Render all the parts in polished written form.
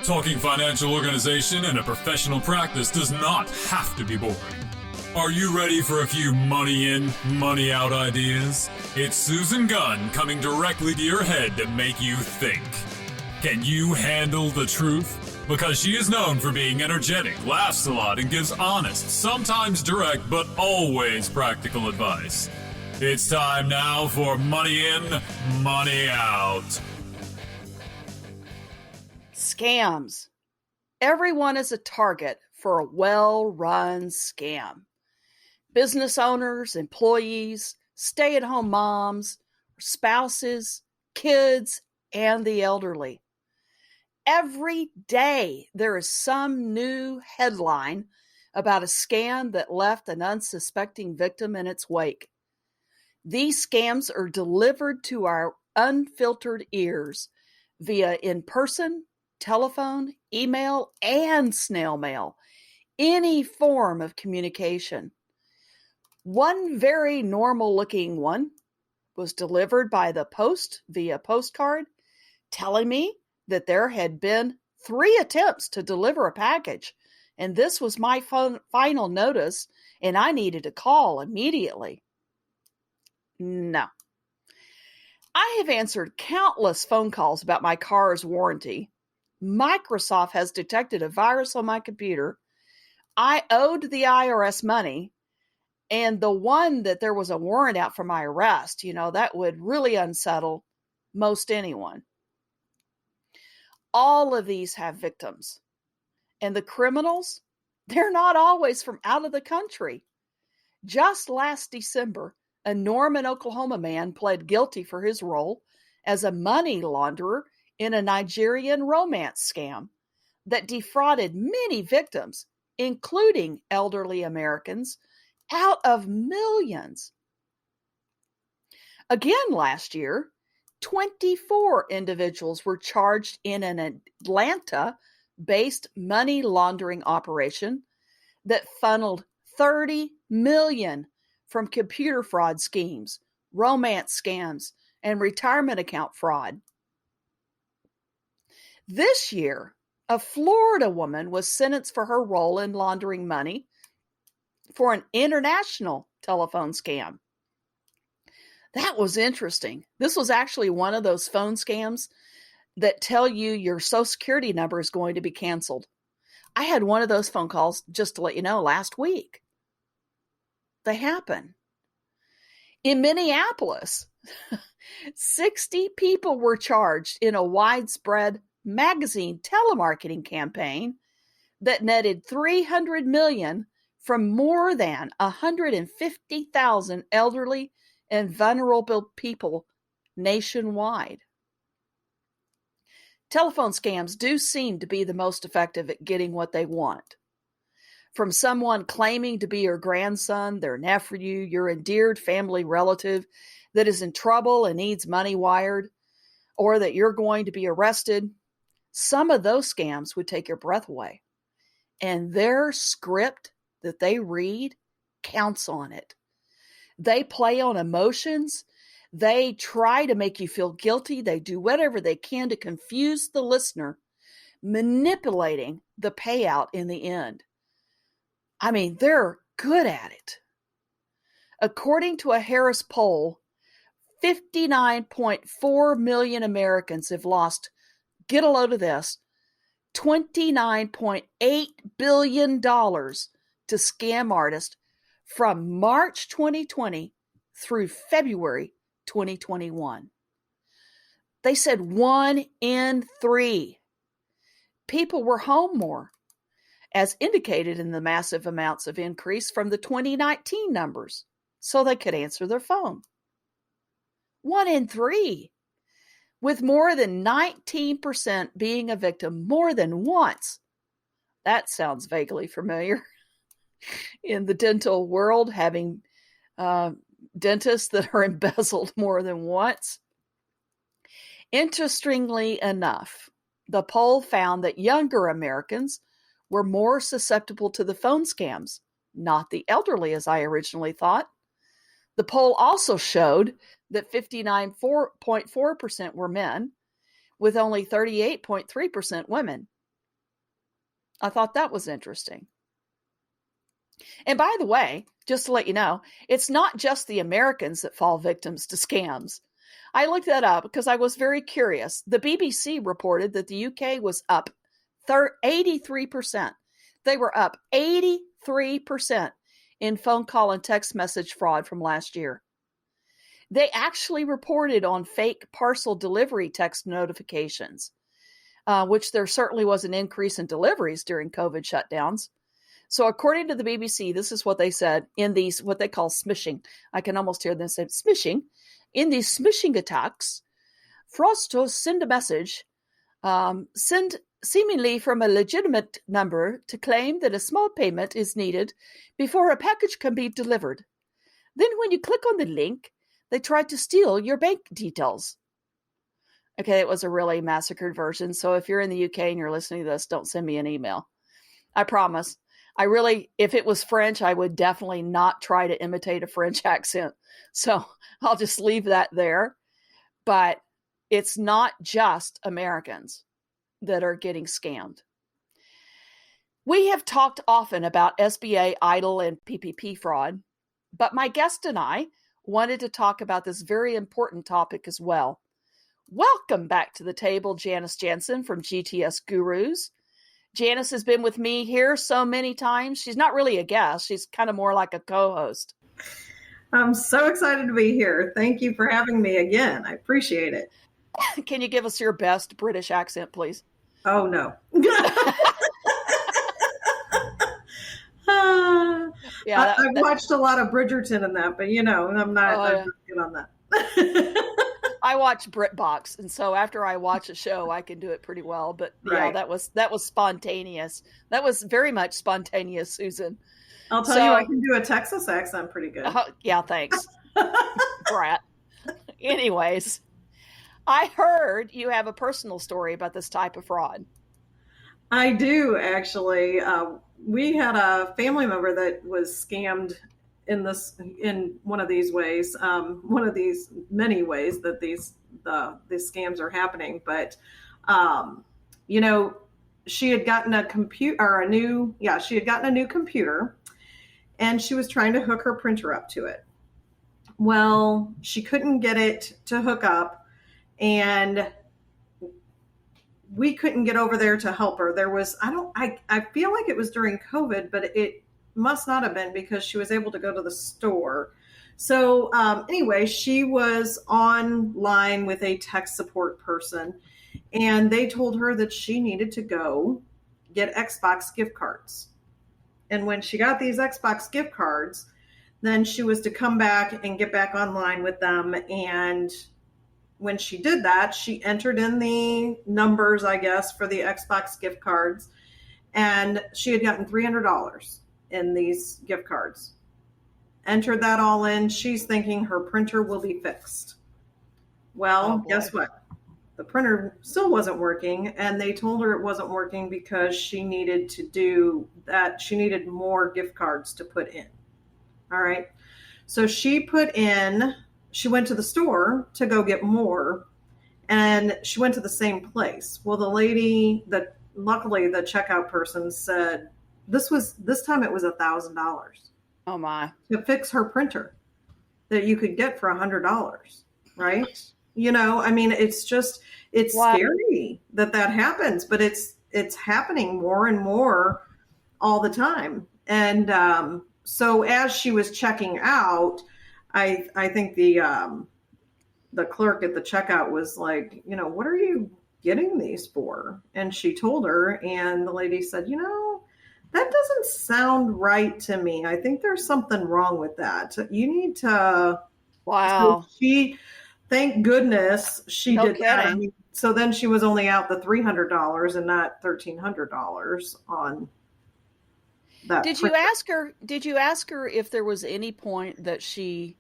Talking financial organization and a professional practice does not have to be boring. Are you ready for a few money in, money out ideas? It's Susan Gunn coming directly to your head to make you think. Can you handle the truth? Because she is known for being energetic, laughs a lot, and gives honest, sometimes direct, but always practical advice. It's time now for Money In, Money Out. Scams. Everyone is a target for a well-run scam. Business owners, employees, stay-at-home moms, spouses, kids, and the elderly. Every day there is some new headline about a scam that left an unsuspecting victim in its wake. These scams are delivered to our unfiltered ears via in-person, telephone, email, and snail mail, any form of communication. One very normal-looking one was delivered by the post via postcard, telling me that there had been 3 attempts to deliver a package, and this was my final notice, and I needed to call immediately. No. I have answered countless phone calls about my car's warranty. Microsoft has detected a virus on my computer. I owed the IRS money, and the one that there was a warrant out for my arrest, that would really unsettle most anyone. All of these have victims. And the criminals, they're not always from out of the country. Just last December, a Norman, Oklahoma man pled guilty for his role as a money launderer in a Nigerian romance scam that defrauded many victims, including elderly Americans, out of millions. Again last year, 24 individuals were charged in an Atlanta-based money laundering operation that funneled $30 million from computer fraud schemes, romance scams, and retirement account fraud. This year, a Florida woman was sentenced for her role in laundering money for an international telephone scam. That was interesting. This was actually one of those phone scams that tell you your Social Security number is going to be canceled. I had one of those phone calls, just to let you know, last week. They happen. In Minneapolis, 60 people were charged in a widespread magazine telemarketing campaign that netted $300 million from more than 150,000 elderly and vulnerable people nationwide. Telephone scams do seem to be the most effective at getting what they want. From someone claiming to be your grandson, their nephew, your endeared family relative that is in trouble and needs money wired, or that you're going to be arrested, some of those scams would take your breath away. And their script that they read counts on it. They play on emotions. They try to make you feel guilty. They do whatever they can to confuse the listener, manipulating the payout in the end. I mean, they're good at it. According to a Harris poll, 59.4 million Americans have lost, get a load of this, $29.8 billion to scam artists from March 2020 through February 2021. They said 1 in 3 people were home more, as indicated in the massive amounts of increase from the 2019 numbers, so they could answer their phone. 1 in 3, with more than 19% being a victim more than once. That sounds vaguely familiar. In the dental world, having dentists that are embezzled more than once. Interestingly enough, the poll found that younger Americans were more susceptible to the phone scams, not the elderly as I originally thought. The poll also showed that 59.4% were men, with only 38.3% women. I thought that was interesting. And by the way, just to let you know, it's not just the Americans that fall victims to scams. I looked that up because I was very curious. The BBC reported that the UK was up 83%. They were up 83% in phone call and text message fraud from last year. They actually reported on fake parcel delivery text notifications, which there certainly was an increase in deliveries during COVID shutdowns. So according to the BBC, this is what they said in these, what they call smishing. I can almost hear them say smishing. In these smishing attacks, fraudsters send a message, send seemingly from a legitimate number to claim that a small payment is needed before a package can be delivered. Then when you click on the link, they try to steal your bank details. Okay, it was a really massacred version. So if you're in the UK and you're listening to this, don't send me an email. I promise. If it was French, I would definitely not try to imitate a French accent. So I'll just leave that there. But it's not just Americans that are getting scammed. We have talked often about SBA, EIDL, and PPP fraud, but my guest and I wanted to talk about this very important topic as well. Welcome back to the table, Janice Janssen from GTS Gurus. Janice has been with me here so many times. She's not really a guest. She's kind of more like a co-host. I'm so excited to be here. Thank you for having me again. I appreciate it. Can you give us your best British accent, please? Oh, no. Yeah, I've watched a lot of Bridgerton and that, but I'm not good on that. I watch BritBox, and so after I watch a show, I can do it pretty well. But yeah, that was spontaneous. That was very much spontaneous, Susan. I'll tell you, I can do a Texas accent pretty good. Yeah, thanks, Brat. Anyways, I heard you have a personal story about this type of fraud. I do, actually. We had a family member that was scammed in one of these ways, one of these many ways that these scams are happening. But she had gotten she had gotten a new computer, and she was trying to hook her printer up to it. Well, she couldn't get it to hook up, and we couldn't get over there to help her. There was, I feel like it was during COVID, but it must not have been, because she was able to go to the store. So anyway, she was online with a tech support person, and they told her that she needed to go get Xbox gift cards. And when she got these Xbox gift cards, then she was to come back and get back online with them. And when she did that, she entered in the numbers, I guess, for the Xbox gift cards, and she had gotten $300 in these gift cards. Entered that all in. She's thinking her printer will be fixed. Well, guess what? The printer still wasn't working, and they told her it wasn't working because she needed to do that. She needed more gift cards to put in. All right. So she went to the store to go get more, and she went to the same place. Well, luckily the checkout person said this time it was $1,000. Oh my. To fix her printer that you could get for $100. Right. It's wow. Scary that happens, but it's happening more and more all the time. And, so as she was checking out, I think the clerk at the checkout was like, what are you getting these for? And she told her, and the lady said, that doesn't sound right to me. I think there's something wrong with that. You need to. Wow. So thank goodness she did that. So then she was only out the $300 and not $1,300 on that. Did you ask her if there was any point that she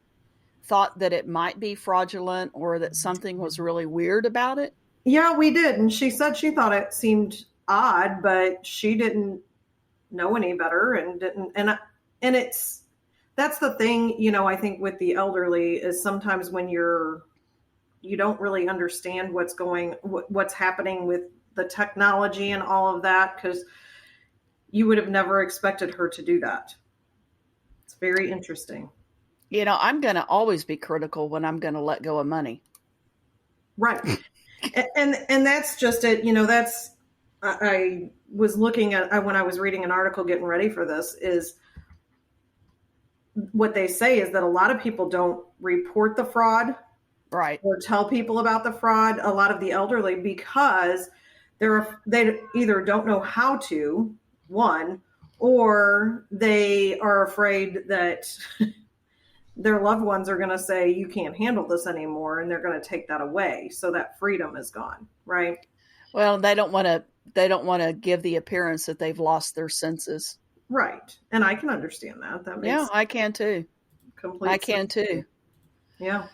thought that it might be fraudulent or that something was really weird about it? Yeah, we did. And she said she thought it seemed odd, but she didn't know any better that's the thing, I think with the elderly is sometimes when you don't really understand what's happening with the technology and all of that. 'Cause you would have never expected her to do that. It's very interesting. I'm going to always be critical when I'm going to let go of money. Right. And that's just it. I was looking at, when I was reading an article getting ready for this, is what they say is that a lot of people don't report the fraud, right, or tell people about the fraud, a lot of the elderly, because they either don't know how to, one, or they are afraid that their loved ones are going to say, you can't handle this anymore, and they're going to take that away. So that freedom is gone, right? Well, they don't want to give the appearance that they've lost their senses. Right. And I can understand that. That makes I can too. Complete I can sense. too. Yeah.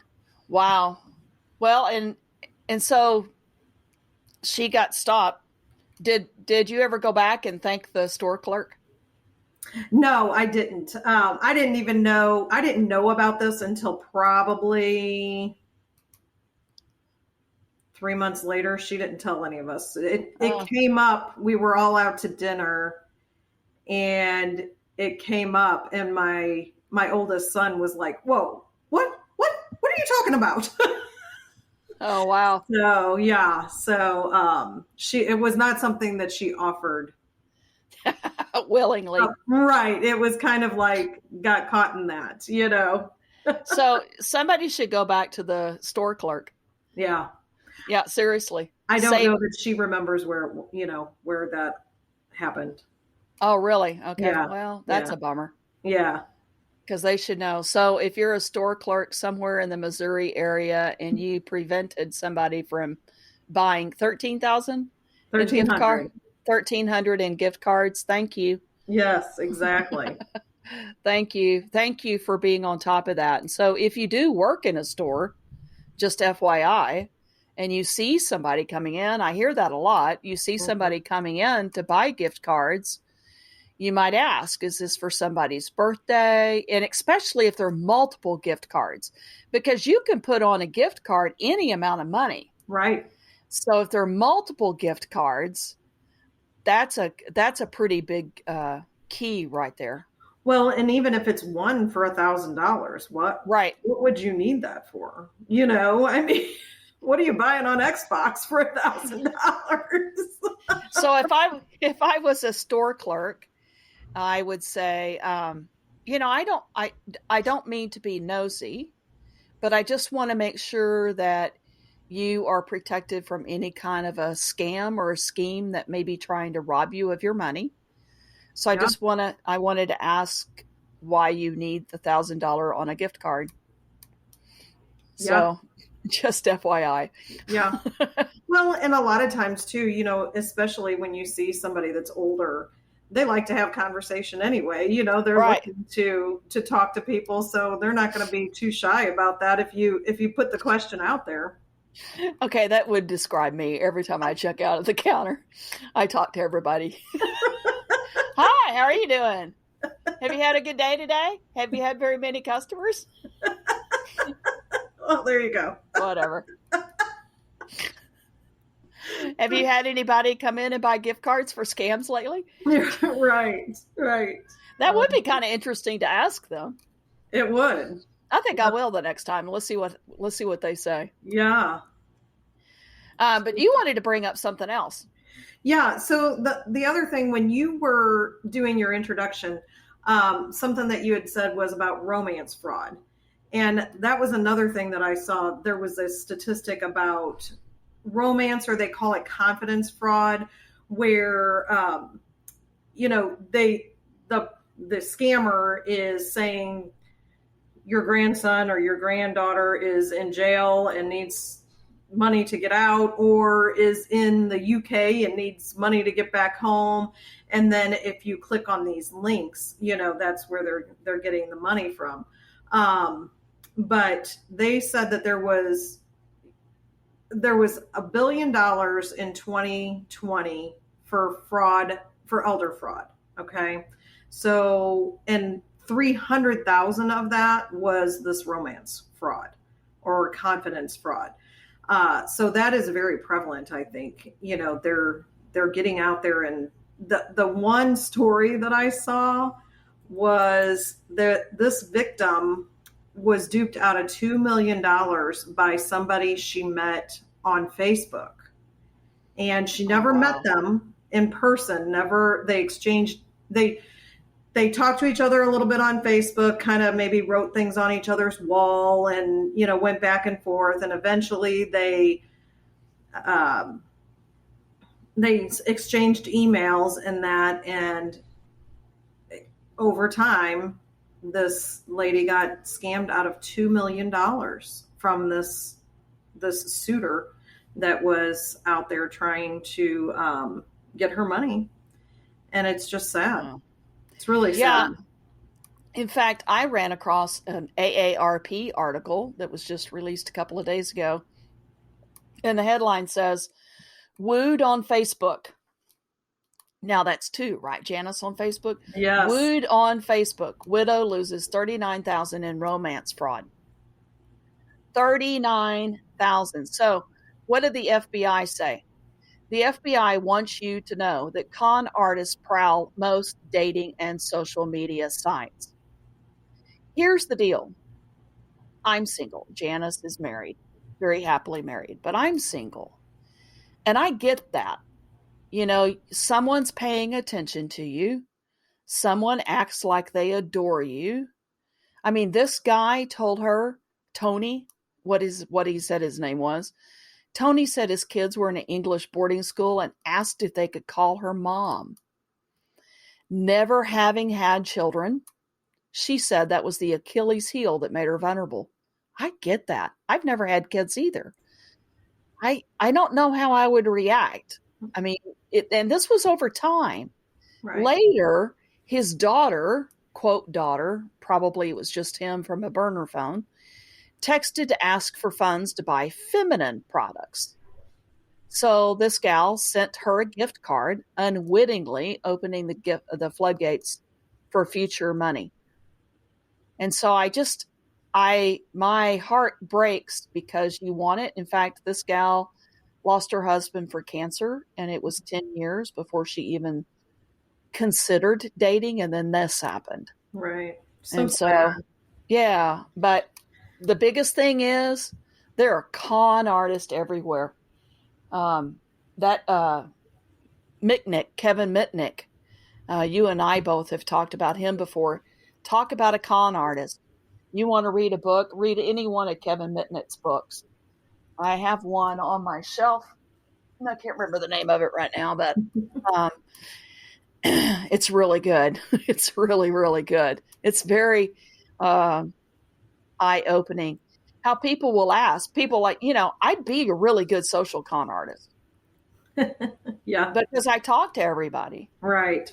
Wow. Well, and so she got stopped. Did you ever go back and thank the store clerk? No, I didn't. I didn't even know. I didn't know about this until probably 3 months later. She didn't tell any of us. It came up. We were all out to dinner, and it came up, and my oldest son was like, "Whoa, what are you talking about?" Oh, wow. So yeah. So it was not something that she offered willingly. Right. It was kind of like got caught in that, So somebody should go back to the store clerk. Yeah. Yeah, seriously. I don't know that she remembers where that happened. Oh, really? Okay. Yeah. Well, that's a bummer. Yeah. Because they should know. So if you're a store clerk somewhere in the Missouri area and you prevented somebody from buying $13,000 in gift card, $1,300 in gift cards, thank you. Yes, exactly. Thank you. Thank you for being on top of that. And so if you do work in a store, just FYI, and you see somebody coming in, I hear that a lot. You see somebody coming in to buy gift cards, you might ask, is this for somebody's birthday? And especially if there are multiple gift cards, because you can put on a gift card any amount of money. Right. So if there are multiple gift cards, that's a pretty big key right there. Well, and even if it's one for $1,000, what would you need that for? I mean, what are you buying on Xbox for $1,000? So if I was a store clerk, I would say, I don't mean to be nosy, but I just want to make sure that you are protected from any kind of a scam or a scheme that may be trying to rob you of your money. So I wanted to ask why you need the $1,000 on a gift card. So just FYI. Yeah. Well, and a lot of times too, especially when you see somebody that's older, they like to have conversation anyway. They're looking to talk to people. So they're not going to be too shy about that if you put the question out there. Okay, that would describe me. Every time I check out at the counter, I talk to everybody. Hi, how are you doing? Have you had a good day today? Have you had very many customers? Well, there you go. Whatever. Have you had anybody come in and buy gift cards for scams lately? Right. That would be kind of interesting to ask them. It would. I think I will the next time. Let's see what they say. Yeah. But you wanted to bring up something else. Yeah. So the other thing, when you were doing your introduction, something that you had said was about romance fraud. And that was another thing that I saw. There was a statistic about romance, or they call it confidence fraud, where, the scammer is saying your grandson or your granddaughter is in jail and needs money to get out, or is in the UK and needs money to get back home. And then if you click on these links, that's where they're getting the money from. But they said that there was $1 billion in 2020 for fraud, for elder fraud. Okay. So, and 300,000 of that was this romance fraud or confidence fraud. So that is very prevalent. I think, they're getting out there and the one story that I saw was that this victim was duped out of $2 million by somebody she met on Facebook. And she never met them in person. Never, they exchanged, they talked to each other a little bit on Facebook, kind of maybe wrote things on each other's wall and, went back and forth. And eventually they exchanged emails and that. And over time, this lady got scammed out of $2 million from this suitor that was out there trying to get her money. And it's just sad. Wow. It's really sad. In fact, I ran across an AARP article that was just released a couple of days ago. And the headline says, "Wooed on Facebook." Now that's two, right, Janice, on Facebook? Yes. Wooed on Facebook. Widow loses $39,000 in romance fraud. $39,000. So what did the FBI say? The FBI wants you to know that con artists prowl most dating and social media sites. Here's the deal. I'm single. Janice is married, very happily married, but I'm single. And I get that. Someone's paying attention to you. Someone acts like they adore you. I mean, this guy told her, Tony, what he said his name was. Tony said his kids were in an English boarding school and asked if they could call her mom. Never having had children, she said that was the Achilles heel that made her vulnerable. I get that. I've never had kids either. I don't know how I would react. I mean, and this was over time. Right. Later, his daughter, quote daughter, probably it was just him from a burner phone, texted to ask for funds to buy feminine products. So this gal sent her a gift card, unwittingly opening the floodgates for future money. And so my heart breaks because you want it. In fact, this gal lost her husband for cancer, and it was 10 years before she even considered dating, and then this happened. Right. Yeah, but the biggest thing is there are con artists everywhere. Kevin Mitnick, you and I both have talked about him before. Talk about a con artist. You want to read a book, read any one of Kevin Mitnick's books. I have one on my shelf. I can't remember the name of it right now, but it's really good. It's really, really good. It's very eye-opening. How people will ask, people like, I'd be a really good social con artist. Yeah. Because I talk to everybody. Right.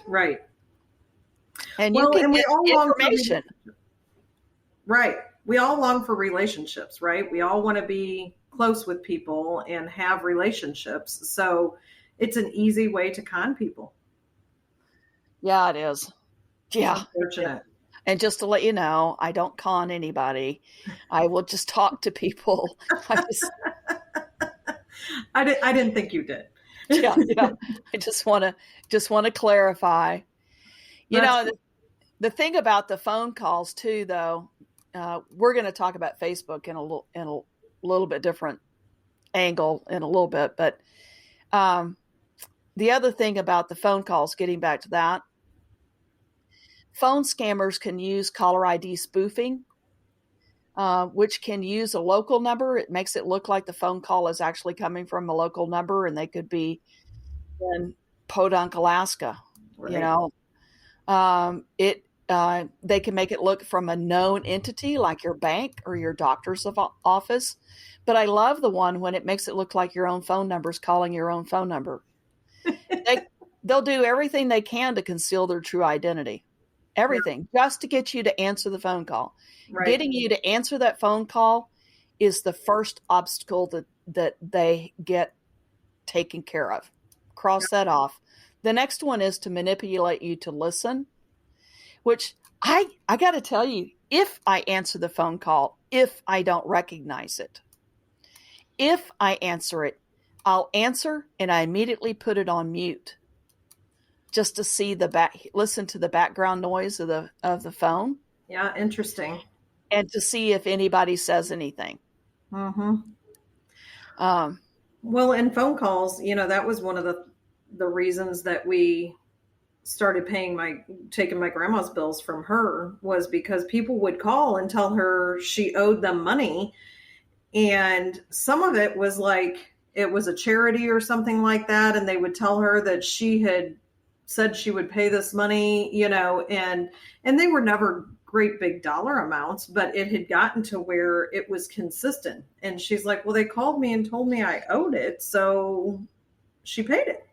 And you can get information. Right. We all long for relationships, right? We all want to be close with people and have relationships. So it's an easy way to con people. Yeah, it is. Yeah. Unfortunate. And just to let you know, I don't con anybody. I will just talk to people. I didn't think you did. Yeah. I just want to clarify. The thing about the phone calls too, though, we're going to talk about Facebook in a little bit different angle in a little bit. But the other thing about the phone calls, getting back to that, phone scammers can use caller ID spoofing, which can use a local number. It makes it look like the phone call is actually coming from a local number, and they could be in Podunk, Alaska. Right. They can make it look from a known entity like your bank or your doctor's office. But I love the one when it makes it look like your own phone number is calling your own phone number. They'll do everything they can to conceal their true identity. Everything, just to get you to answer the phone call. Right. Getting you to answer that phone call is the first obstacle that they get taken care of. Cross that off. The next one is to manipulate you to listen, which I got to tell you, if I answer the phone call, if I don't recognize it, if I answer it, I'll answer and I immediately put it on mute. just to see listen to the background noise of the phone. Yeah, interesting. And to see if anybody says anything. Mm-hmm. Um, Well, in phone calls, that was one of the reasons that we started taking my grandma's bills from her, was because people would call and tell her she owed them money. And some of it was like, it was a charity or something like that. And they would tell her that she had said she would pay this money, and they were never great big dollar amounts, but it had gotten to where it was consistent. And she's like, well, they called me and told me I owed it, so she paid it.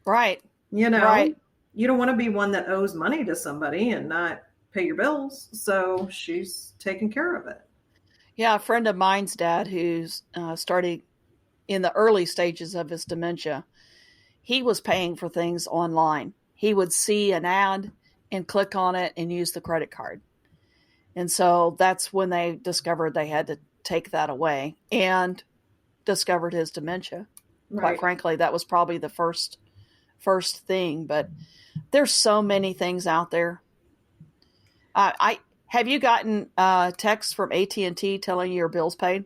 Right. Right. You don't want to be one that owes money to somebody and not pay your bills. So she's taking care of it. Yeah, a friend of mine's dad, who's started in the early stages of his dementia, he was paying for things online. He would see an ad and click on it and use the credit card. And so that's when they discovered they had to take that away and discovered his dementia. Right. Quite frankly, that was probably the first thing. But there's so many things out there. Have you gotten texts from AT&T telling you your bill's paid?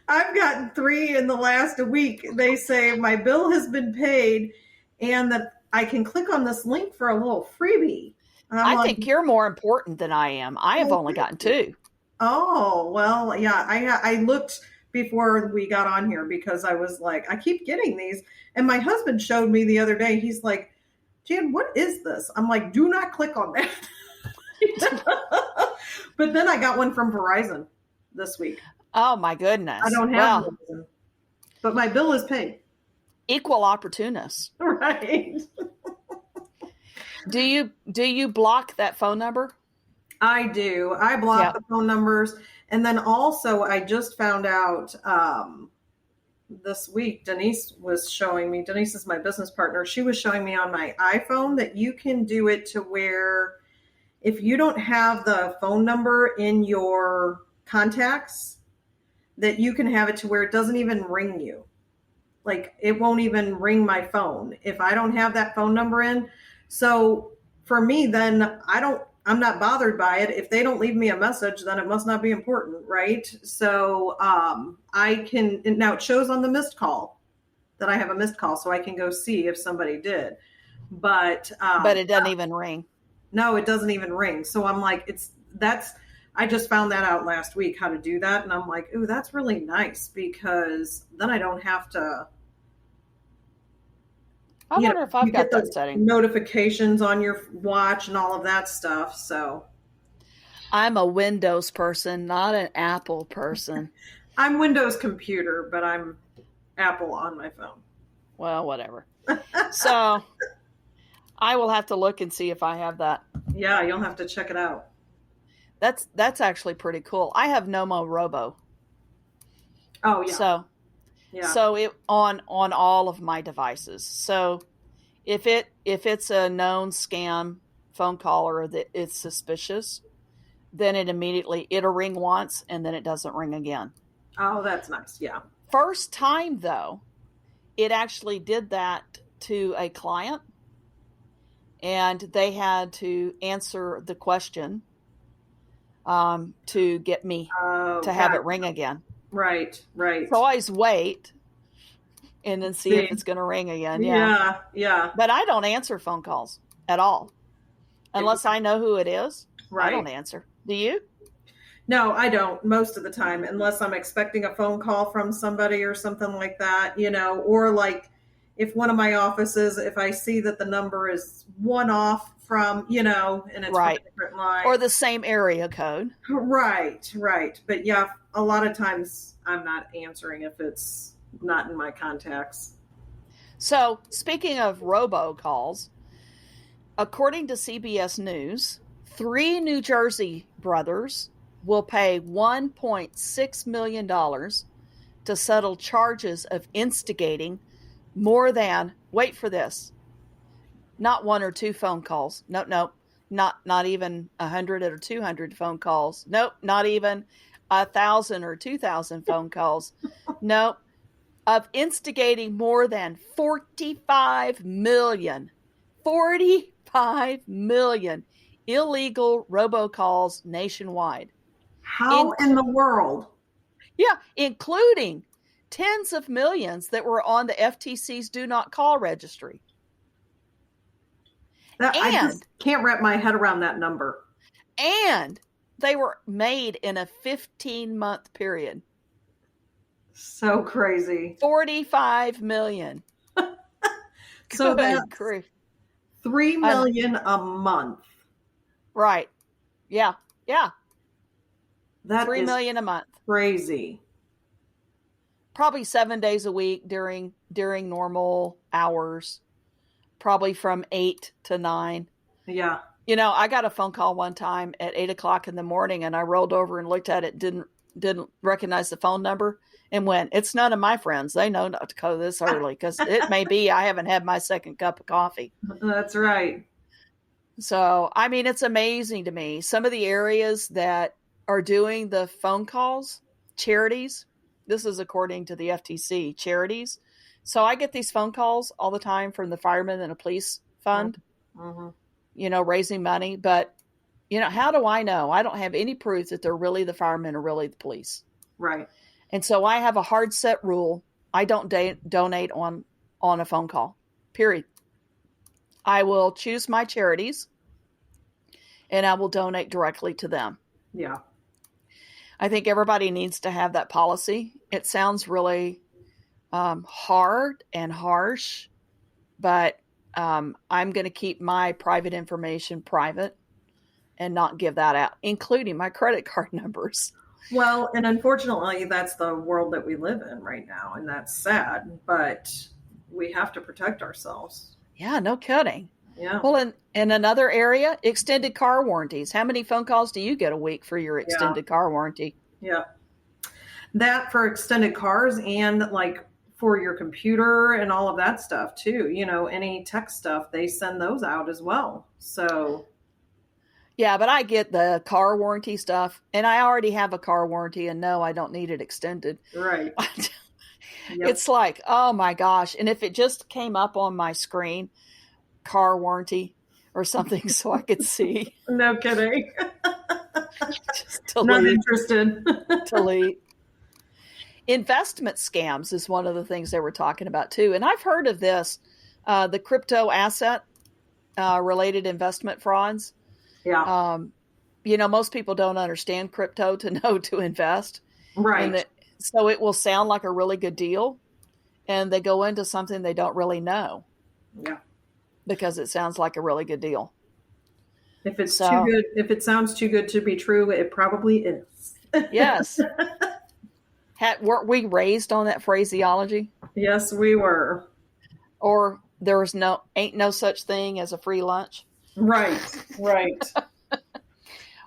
I've gotten 3 in the last week. They say my bill has been paid and that I can click on this link for a little freebie. I think you're more important than I am. I have only gotten 2. Oh, well, yeah. I looked before we got on here because I was like, I keep getting these. And my husband showed me the other day. He's like, Jan, what is this? I'm like, do not click on that. But then I got one from Verizon this week. Oh my goodness. I don't have Verizon, but my bill is paid. Equal opportunists. Right. Do you block that phone number? I do. I block the phone numbers. And then also I just found out this week, Denise is my business partner. She was showing me on my iPhone that you can do it to where if you don't have the phone number in your contacts, that you can have it to where it doesn't even ring you. Like it won't even ring my phone if I don't have that phone number in. So for me, then I'm not bothered by it. If they don't leave me a message, then it must not be important, right? So now it shows on the missed call that I have a missed call, so I can go see if somebody did. But it doesn't even ring. No, it doesn't even ring. So I'm like, I just found that out last week, how to do that. And I'm like, ooh, that's really nice because then I don't have to. I wonder if I've got that setting. Notifications on your watch and all of that stuff. So I'm a Windows person, not an Apple person. I'm Windows computer, but I'm Apple on my phone. Well, whatever. So I will have to look and see if I have that. Yeah, you'll have to check it out. That's actually pretty cool. I have Nomo Robo. Oh yeah. So it on all of my devices. So if it's a known scam phone call or that it's suspicious, then it'll ring once and then it doesn't ring again. Oh, that's nice. Yeah. First time though, it actually did that to a client, and they had to answer the question to get me to have it ring again. Right. So always wait and then see if it's going to ring again. Yeah. But I don't answer phone calls at all unless I know who it is. Right. I don't answer. Do you? No, I don't most of the time, unless I'm expecting a phone call from somebody or something like that, or like if one of my offices, if I see that the number is one off from, and it's from a different line. Or the same area code. Right. But yeah, a lot of times I'm not answering if it's not in my contacts. So speaking of robocalls, according to CBS News, 3 New Jersey brothers will pay $1.6 million to settle charges of instigating more than, wait for this, not 1 or 2 phone calls. Nope. Not even 100 or 200 phone calls. Nope. Not even 1,000 or 2,000 phone calls. Nope. of instigating more than 45 million illegal robocalls nationwide. How in the world? Yeah, including tens of millions that were on the FTC's Do Not Call registry. I just can't wrap my head around that number. And they were made in a 15-month period. So crazy. 45 million. So that's grief. 3 million a month. Right. Yeah. That 3 million a month. Crazy. Probably 7 days a week during normal hours. Probably from 8 to 9. Yeah. I got a phone call one time at 8 o'clock in the morning, and I rolled over and looked at it, didn't recognize the phone number, and went, "It's none of my friends. They know not to call this early, because it may be I haven't had my second cup of coffee." That's right. So, I mean, it's amazing to me. Some of the areas that are doing the phone calls, charities, this is according to the FTC, charities. So I get these phone calls all the time from the firemen and the police fund, raising money. But, how do I know? I don't have any proof that they're really the firemen or really the police. Right. And so I have a hard set rule. I don't donate on a phone call, period. I will choose my charities and I will donate directly to them. Yeah. I think everybody needs to have that policy. It sounds really hard and harsh, but I'm going to keep my private information private and not give that out, including my credit card numbers. Well, and unfortunately, that's the world that we live in right now, and that's sad, but we have to protect ourselves. Yeah, no kidding. Yeah. Well, in another area, extended car warranties. How many phone calls do you get a week for your extended car warranty? Yeah. That for extended cars and like for your computer and all of that stuff too. Any tech stuff, they send those out as well. So. Yeah, but I get the car warranty stuff, and I already have a car warranty, and no, I don't need it extended. Right. Yep. It's like, oh my gosh. And if it just came up on my screen, car warranty or something, so I could see. No kidding. Just delete. Not interested. Delete. Investment scams is one of the things they were talking about too. And I've heard of this, the crypto asset related investment frauds. Yeah. Most people don't understand crypto to know to invest. Right. So it will sound like a really good deal, and they go into something they don't really know. Yeah. Because it sounds like a really good deal. If it's too good, if it sounds too good to be true, it probably is. Yes. Weren't we raised on that phraseology? Yes, we were. Or ain't no such thing as a free lunch. Right.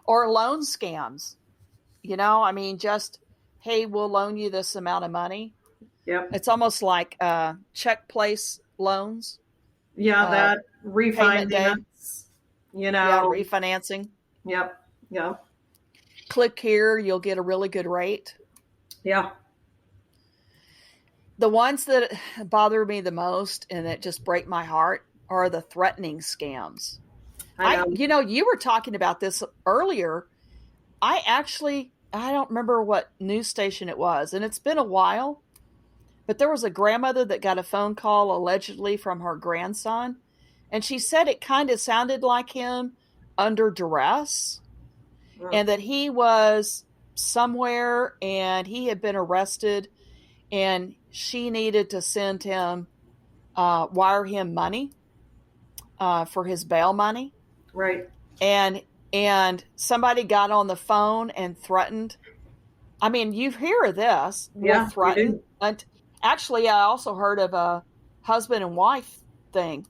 Or loan scams. Just, hey, we'll loan you this amount of money. Yep. It's almost like check place loans. Yeah, that refinance. Yeah, refinancing. Yep. Click here, you'll get a really good rate. Yeah. The ones that bother me the most and that just break my heart are the threatening scams. You were talking about this earlier. I don't remember what news station it was, and it's been a while, but there was a grandmother that got a phone call allegedly from her grandson, and she said it kind of sounded like him under duress, and that he was somewhere and he had been arrested, and she needed to send him, wire him money for his bail money. Right. And somebody got on the phone and threatened. I mean, you hear of this. Yeah, threatened. And actually, I also heard of a husband and wife thing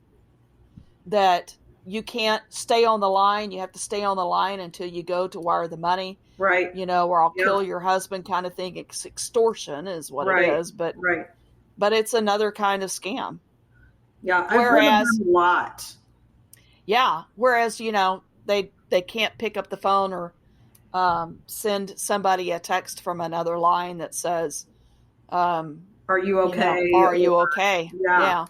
that you can't stay on the line. You have to stay on the line until you go to wire the money. Right. Or I'll kill your husband kind of thing. It's extortion is what it is. But it's another kind of scam. Yeah, I've heard of them a lot. Yeah. Whereas, they can't pick up the phone or send somebody a text from another line that says, Are you okay? Are you okay? Yeah.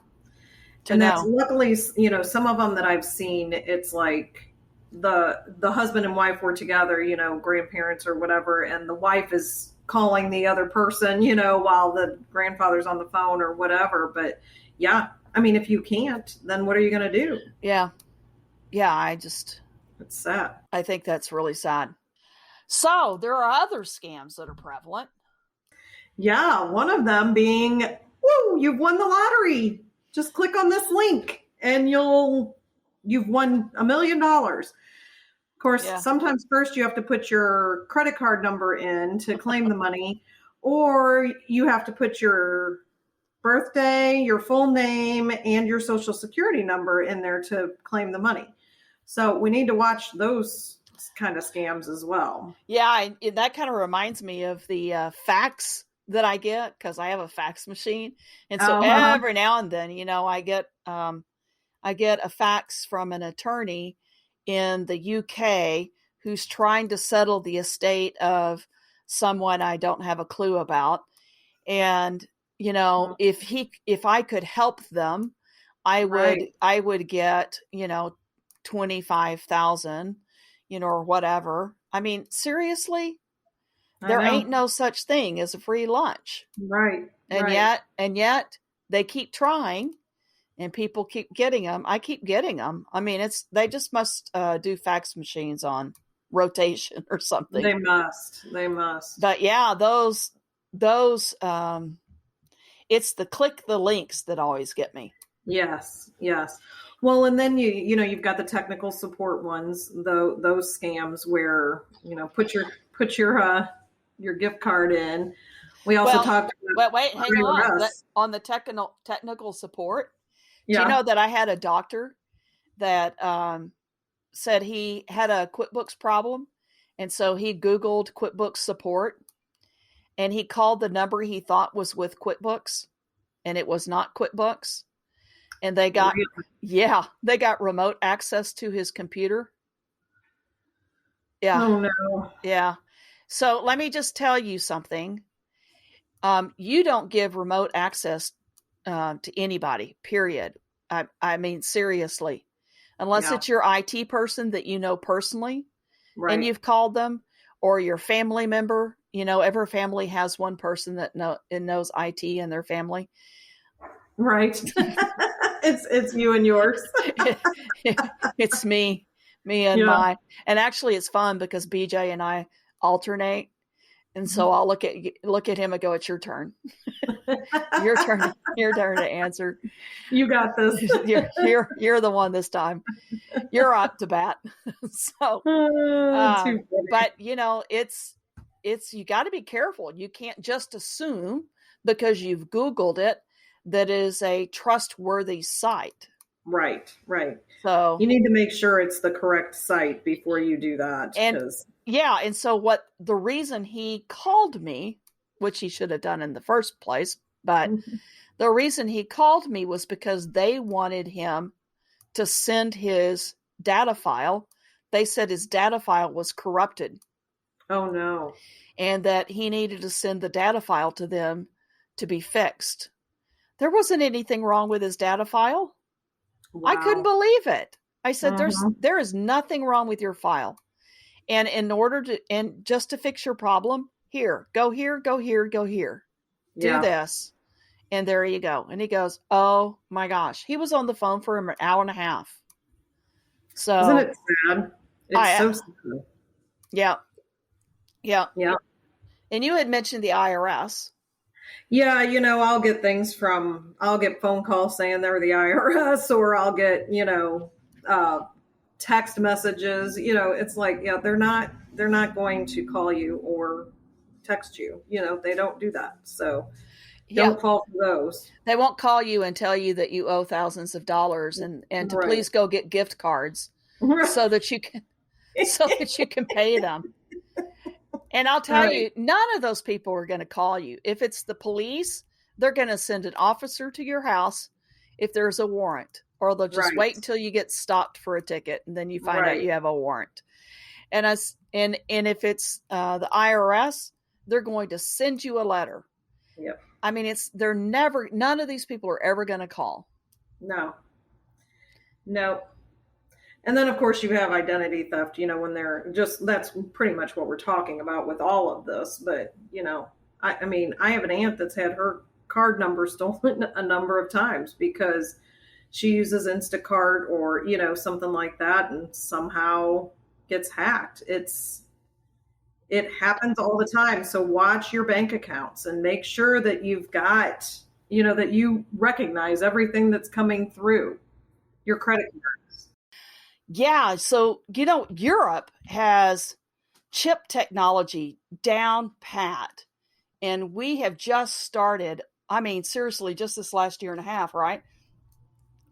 To And that's know. luckily, some of them that I've seen, it's like the husband and wife were together, grandparents or whatever, and the wife is calling the other person, while the grandfather's on the phone or whatever. But yeah, I mean, if you can't, then what are you going to do? Yeah. Yeah. It's sad. I think that's really sad. So there are other scams that are prevalent. Yeah, one of them being, woo, you've won the lottery. Just click on this link and you've won $1 million. Of course, sometimes first you have to put your credit card number in to claim the money, or you have to put your birthday, your full name, and your social security number in there to claim the money. So we need to watch those kind of scams as well. Yeah, that kind of reminds me of the fax that I get, because I have a fax machine, and so every now and then, I get a fax from an attorney in the UK who's trying to settle the estate of someone I don't have a clue about, and if I could help them, I would get 25,000, or whatever. I mean, seriously, there ain't no such thing as a free lunch. Right. And yet they keep trying, and people keep getting them. I keep getting them. I mean, they just must do fax machines on rotation or something. They must. But yeah, those it's the click the links that always get me. Yes. Well, and then you've got the technical support ones, those scams where put your gift card in. We also talked about wait, hang on the technical support. Yeah. Do you know that I had a doctor that said he had a QuickBooks problem, and so he Googled QuickBooks support, and he called the number he thought was with QuickBooks, and it was not QuickBooks. And they got remote access to his computer. Yeah. Oh no. Yeah. So let me just tell you something. You don't give remote access to anybody, period. I mean, seriously, unless it's your IT person that you know personally, and you've called them, or your family member. Every family has one person that knows IT in their family. Right. It's you and yours. It's me and mine. And actually it's fun because BJ and I alternate. And so I'll look at him and go, it's your turn. Your turn to answer. You got this. You're the one this time. You're up to bat. So, but it's you got to be careful. You can't just assume because you've Googled it that is a trustworthy site. Right. So you need to make sure it's the correct site before you do that. And so the reason he called me, which he should have done in the first place, but the reason he called me was because they wanted him to send his data file. They said his data file was corrupted. Oh no. And that he needed to send the data file to them to be fixed. There wasn't anything wrong with his data file. Wow. I couldn't believe it. I said, there is nothing wrong with your file. And just to fix your problem, go here. Do this. And there you go. And he goes, oh my gosh. He was on the phone for an hour and a half. So isn't it sad? It's so sad. Yeah. And you had mentioned the IRS. Yeah, I'll get phone calls saying they're the IRS, or I'll get, text messages. It's like, they're not going to call you or text you. They don't do that. So don't fall for those. They won't call you and tell you that you owe thousands of dollars and to please go get gift cards so that you can pay them. And I'll tell you, none of those people are going to call you. If it's the police, they're going to send an officer to your house if there's a warrant, or they'll just wait until you get stopped for a ticket, and then you find out you have a warrant. And if it's the IRS, they're going to send you a letter. Yep. I mean, none of these people are ever going to call. No. And then, of course, you have identity theft, when that's pretty much what we're talking about with all of this. But, I mean, I have an aunt that's had her card number stolen a number of times because she uses Instacart or, something like that, and somehow gets hacked. It happens all the time. So watch your bank accounts and make sure that you've got, that you recognize everything that's coming through your credit cards. Yeah. So, Europe has chip technology down pat. And we have just started, I mean, seriously, just this last year and a half, right?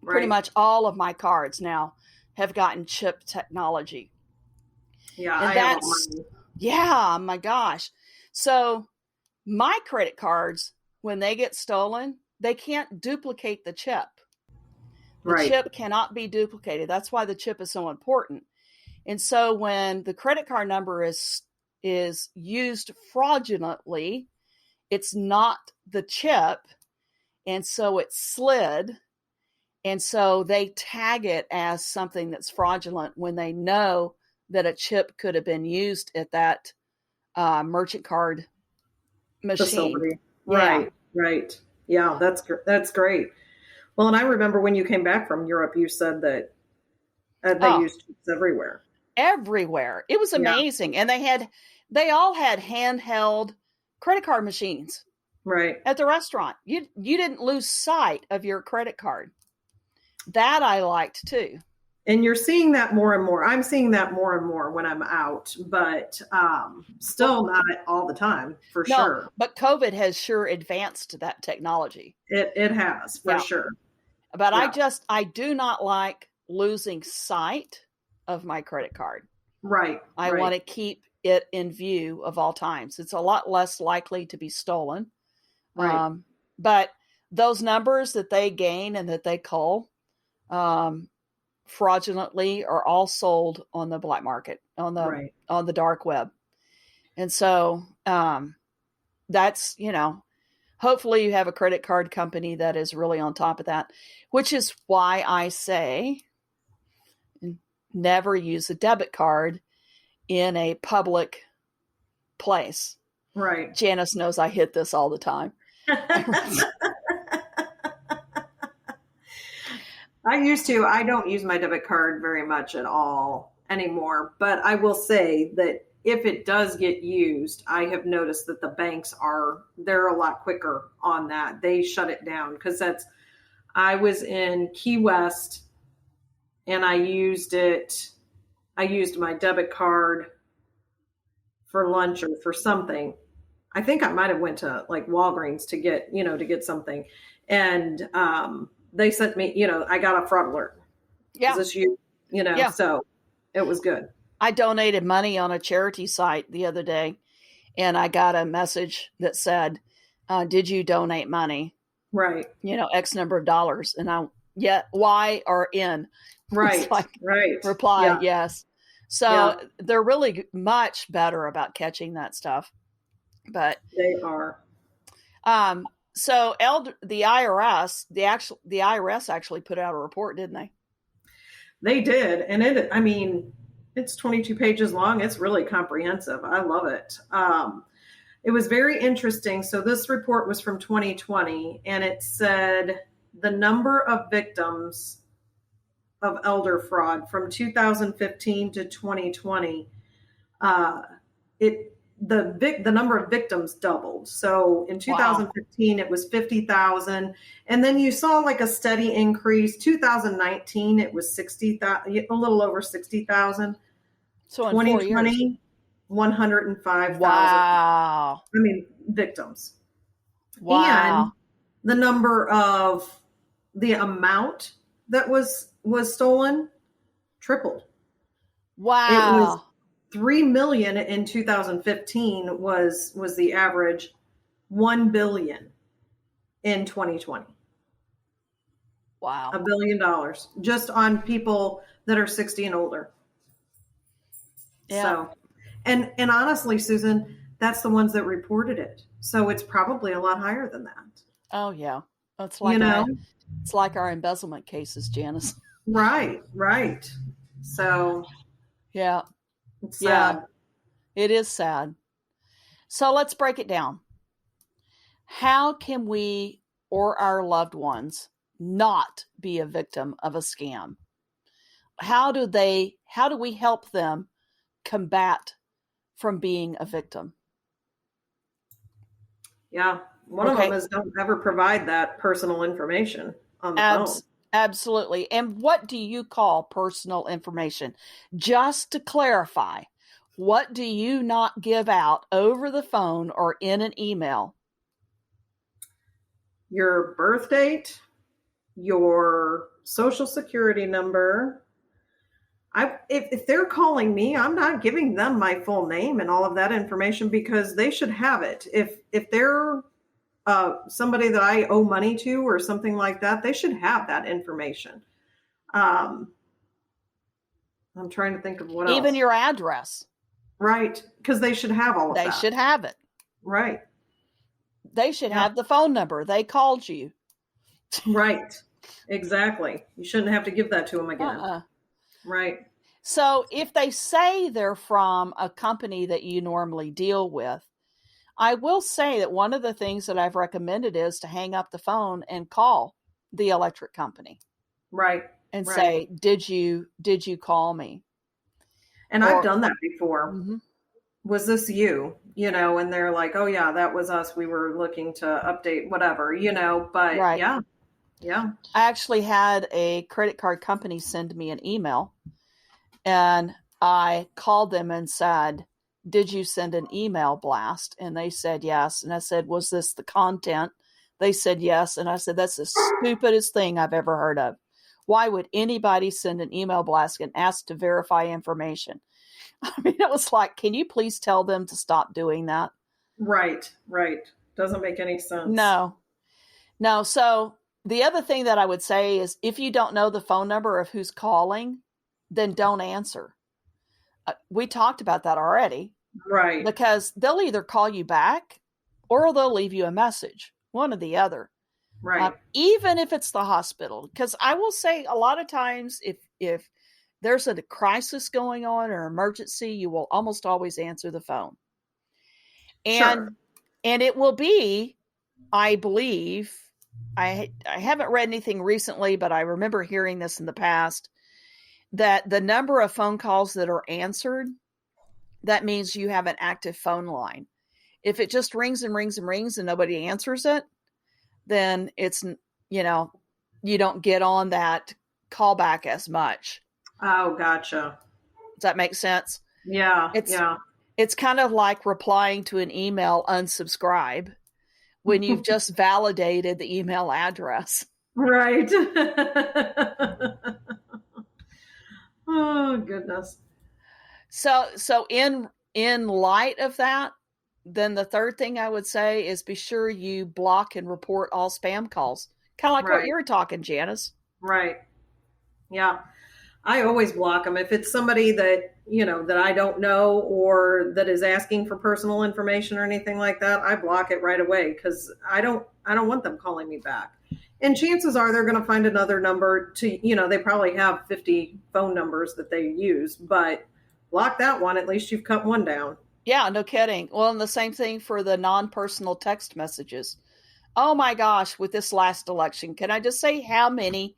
Pretty much all of my cards now have gotten chip technology. Yeah, and yeah, my gosh. So my credit cards, when they get stolen, they can't duplicate the chip. The chip cannot be duplicated. That's why the chip is so important. And so when the credit card number is used fraudulently, it's not the chip. And so it's slid. And so they tag it as something that's fraudulent when they know that a chip could have been used at that merchant card machine. Facility. Right. Yeah, that's great. Well, and I remember when you came back from Europe, you said that they used chips everywhere. Everywhere. It was amazing. Yeah. And they all had handheld credit card machines. Right. At the restaurant. You didn't lose sight of your credit card. That I liked too. And you're seeing that more and more. I'm seeing that more and more when I'm out, but still not all the time, for sure. But COVID has sure advanced that technology. It has, for sure. But I do not like losing sight of my credit card. Right. I want to keep it in view of all times. It's a lot less likely to be stolen. Right. But those numbers that they gain and that they cull, fraudulently are all sold on the black market, on the dark web. And so that's, hopefully you have a credit card company that is really on top of that, which is why I say never use a debit card in a public place. Right. Janice knows I hit this all the time. I don't use my debit card very much at all anymore, but I will say that if it does get used, I have noticed that the banks they're a lot quicker on that. They shut it down because I was in Key West and I used my debit card for lunch or for something. I think I might've went to like Walgreens to get something. And, they sent me, I got a fraud alert. Yeah. Is this you? So it was good. I donated money on a charity site the other day and I got a message that said, did you donate money? Right. X number of dollars. And Y or N. Right. Reply. Yes. So they're really much better about catching that stuff. But they are. So the IRS actually put out a report, didn't they? They did. And it's 22 pages long. It's really comprehensive. I love it. It was very interesting. So this report was from 2020 and it said the number of victims of elder fraud from 2015 to 2020, the number of victims doubled. So in 2015, It was 50,000. And then you saw like a steady increase. 2019, it was 60,000, a little over 60,000. So in 2020, 4 years. 105,000. Wow. Victims. Wow. And the amount that was stolen tripled. Wow. It was 3 million in 2015 was the average. 1 billion in 2020. Wow. $1 billion just on people that are 60 and older. Yeah. So, and honestly, Susan, that's the ones that reported it. So it's probably a lot higher than that. Oh yeah. It's You like know? it's like our embezzlement cases, Janice. Right. So Yeah. it's Yeah. sad. It is sad. So let's break it down. How can we or our loved ones not be a victim of a scam? How do we help them combat from being a victim? Yeah. One of them is don't ever provide that personal information on the phone. Absolutely. And what do you call personal information? Just to clarify, what do you not give out over the phone or in an email? Your birth date, your social security number. If they're calling me, I'm not giving them my full name and all of that information because they should have it. If they're somebody that I owe money to or something like that, they should have that information. I'm trying to think of what else. Even your address. Right, because they should have all of that. They should have it. Right. They should have the phone number. They called you. Right. Exactly. You shouldn't have to give that to them again. Right. So if they say they're from a company that you normally deal with, I will say that one of the things that I've recommended is to hang up the phone and call the electric company. Right. And say, did you call me? And I've done that before. Mm-hmm. Was this you? And they're like, oh yeah, that was us. We were looking to update whatever, but yeah. I actually had a credit card company send me an email and I called them and said, did you send an email blast? And they said, yes. And I said, was this the content? They said, yes. And I said, that's the stupidest thing I've ever heard of. Why would anybody send an email blast and ask to verify information? I mean, it was like, can you please tell them to stop doing that? Right. Doesn't make any sense. No. So the other thing that I would say is if you don't know the phone number of who's calling, then don't answer. We talked about that already. Right. Because they'll either call you back or they'll leave you a message, one or the other. Right. Even if it's the hospital. Because I will say a lot of times if there's a crisis going on or emergency, you will almost always answer the phone. And it will be, I believe, I haven't read anything recently, but I remember hearing this in the past, that the number of phone calls that are answered, that means you have an active phone line. If it just rings and rings and rings and nobody answers it, then it's, you don't get on that callback as much. Oh, gotcha. Does that make sense? Yeah. It's kind of like replying to an email, unsubscribe, when you've just validated the email address. Right. Oh, goodness. So in light of that, then the third thing I would say is be sure you block and report all spam calls. Kind of like what you were talking, Janice. Right. Yeah. I always block them. If it's somebody that, that I don't know or that is asking for personal information or anything like that, I block it right away because I don't want them calling me back. And chances are they're going to find another number to, they probably have 50 phone numbers that they use, but block that one. At least you've cut one down. Yeah, no kidding. Well, and the same thing for the non-personal text messages. Oh my gosh, with this last election, can I just say how many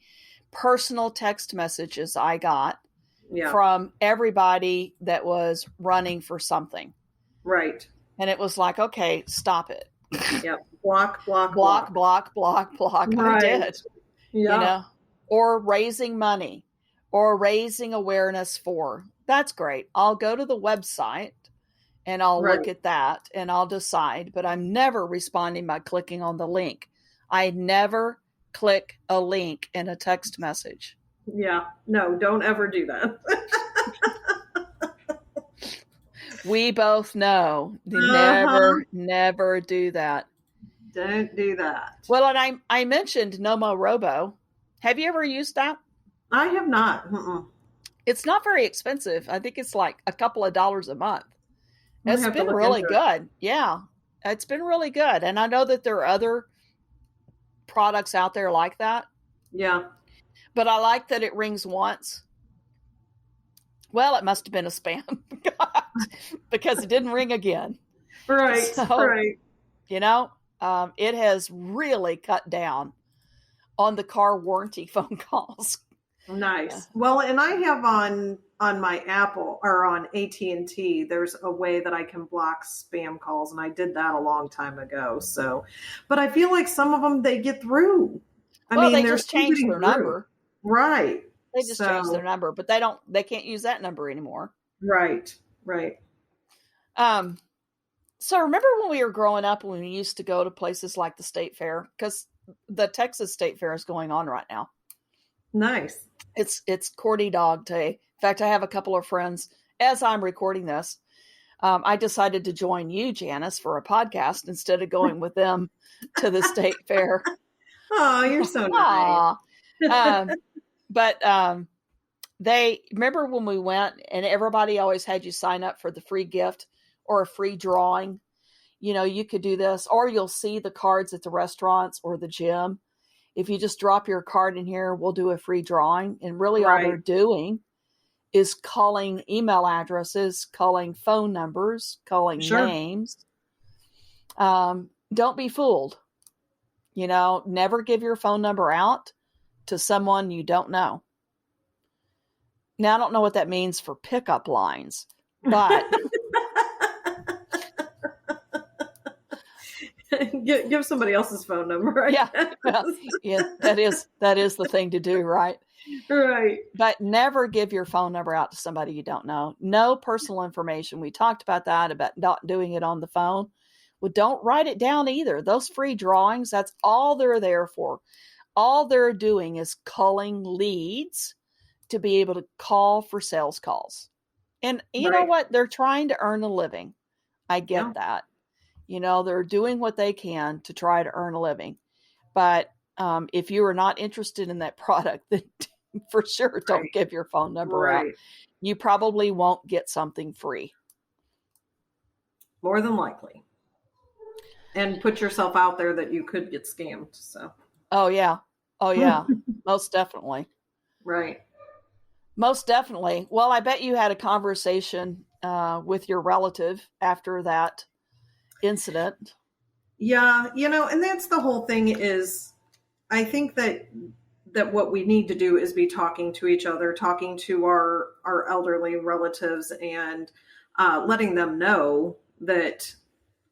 personal text messages I got from everybody that was running for something? Right. And it was like, okay, stop it. Yep. Block. Right. I did. Yeah. Or raising money or raising awareness for. That's great. I'll go to the website and I'll look at that and I'll decide, but I'm never responding by clicking on the link. I never click a link in a text message. Yeah. No, don't ever do that. We both know. Never do that. Don't do that. Well, and I mentioned Nomo Robo. Have you ever used that? I have not. Mm-mm. It's not very expensive. I think it's like a couple of dollars a month. It's been really good. Yeah. It's been really good. And I know that there are other products out there like that. Yeah. But I like that it rings once. Well, it must have been a spam because it didn't ring again. Right. So, Right. It has really cut down on the car warranty phone calls. Nice. Yeah. Well, and I have on my Apple or on AT&T, there's a way that I can block spam calls, and I did that a long time ago. So, but I feel like some of them they get through. They they're just still changed getting their through. number. Right. They just changed their number, but they can't use that number anymore. Right. Right. So remember when we were growing up, when we used to go to places like the State Fair, because the Texas State Fair is going on right now. Nice. It's Cordy Dog Day. In fact, I have a couple of friends. As I'm recording this, I decided to join you, Janice, for a podcast instead of going with them to the State Fair. Oh, you're so nice. But they remember when we went and everybody always had you sign up for the free gift or a free drawing. You could do this, or you'll see the cards at the restaurants or the gym. If you just drop your card in here, we'll do a free drawing. And really all they're doing is calling email addresses, calling phone numbers, calling names. Don't be fooled. Never give your phone number out to someone you don't know. Now, I don't know what that means for pickup lines, but give somebody else's phone number. Right? Yeah, that is the thing to do, right? Right. But never give your phone number out to somebody you don't know. No personal information. We talked about that, about not doing it on the phone. Well, don't write it down either. Those free drawings, that's all they're there for. All they're doing is culling leads to be able to call for sales calls. And you know what? They're trying to earn a living. I get that. They're doing what they can to try to earn a living. But if you are not interested in that product, then for sure don't give your phone number out. You probably won't get something free. More than likely. And put yourself out there that you could get scammed. So. Oh, yeah. Most definitely. Right. Most definitely. Well, I bet you had a conversation with your relative after that incident. Yeah, and that's the whole thing is, I think that what we need to do is be talking to each other, talking to our elderly relatives, and letting them know that